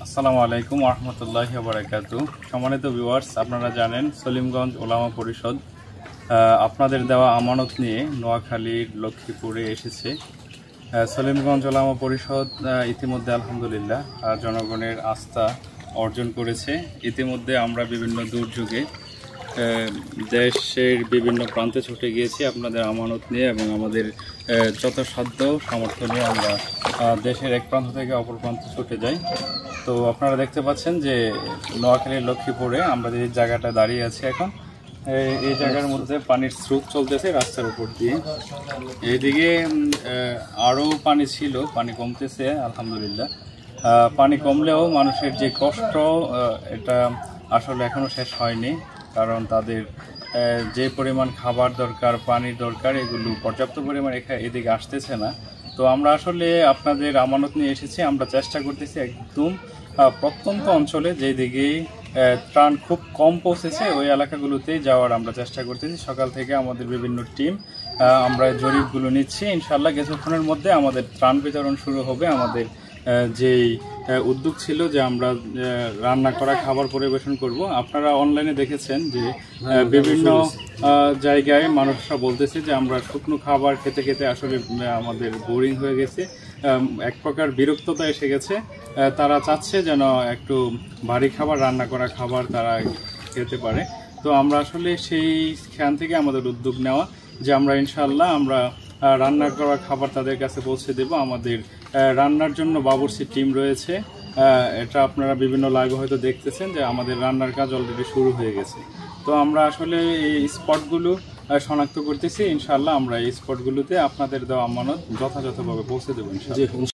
আসসালামু আলাইকুম ওয়া রাহমাতুল্লাহি ওয়া বারাকাতুহু। সম্মানিত ভিউয়ার্স, আপনারা জানেন সলিমগঞ্জ ওলামা পরিষদ আপনাদের দেওয়া আমানত নিয়ে নোয়াখালীর লক্ষ্মীপুরে এসেছে। সলিমগঞ্জ ওলামা পরিষদ ইতিমধ্যে আলহামদুলিল্লাহ জনগণের আস্থা অর্জন করেছে। ইতিমধ্যে আমরা বিভিন্ন দুর্যোগে দেশের বিভিন্ন প্রান্তে ছুটে গিয়েছি আপনাদের আমানত নিয়ে, এবং আমাদের যথাসাধ্য সামর্থ্য নিয়ে আমরা দেশের এক প্রান্ত থেকে অপর প্রান্তে ছুটে যাই। তো আপনারা দেখতে পাচ্ছেন যে নোয়াখালীর লক্ষ্মীপুরে আমরা যে জায়গাটা দাঁড়িয়ে আছি এখন, এই জায়গার মধ্যে পানির স্রোত চলতেছে রাস্তার উপর দিয়ে। এইদিকে আরও পানি ছিল, পানি কমতেছে আলহামদুলিল্লাহ। পানি কমলেও মানুষের যে কষ্ট, এটা আসলে এখনও শেষ হয়নি, কারণ তাদের যে পরিমাণ খাবার দরকার, পানির দরকার, এগুলো পর্যাপ্ত পরিমাণ এদিকে আসতেছে না। তো আমরা আসলে আপনাদের আমানত নিয়ে এসেছি। আমরা চেষ্টা করতেছি একদম প্রত্যন্ত অঞ্চলে যেদিকে ত্রাণ খুব কম পৌঁছেছে ওই এলাকাগুলোতেই যাওয়ার আমরা চেষ্টা করতেছি। সকাল থেকে আমাদের বিভিন্ন টিম আমরা জরিপগুলো নিচ্ছি। ইনশাআল্লাহ কিছুক্ষণের মধ্যে আমাদের ত্রাণ বিতরণ শুরু হবে। আমাদের যেই উদ্যোগ ছিল যে আমরা রান্না করা খাবার পরিবেশন করব, আপনারা অনলাইনে দেখেছেন যে বিভিন্ন জায়গায় মানুষরা বলতেছে যে আমরা শুকনো খাবার খেতে খেতে আসলে আমাদের বোরিং হয়ে গেছে, এক প্রকার বিরক্ততা এসে গেছে। তারা চাচ্ছে যেন একটু ভারী খাবার, রান্না করা খাবার তারা খেতে পারে। তো আমরা আসলে সেইখান থেকে আমাদের উদ্যোগ নেওয়া যে আমরা ইনশাআল্লাহ আমরা রান্না করা খাবার তাদের কাছে পৌঁছে দেব। আমাদের রান্নার জন্য বাবুর্চি টিম রয়েছে, এটা আপনারা বিভিন্ন লাইভে হয়তো দেখতেছেন যে আমাদের রান্নার কাজ অলরেডি শুরু হয়ে গেছে। তো আমরা আসলে এই স্পটগুলো শনাক্ত করতেছি। ইনশাআল্লাহ আমরা এই স্পটগুলোতে আপনাদের দেওয়া আমানত যথাযথভাবে পৌঁছে দেবো ইনশাআল্লাহ।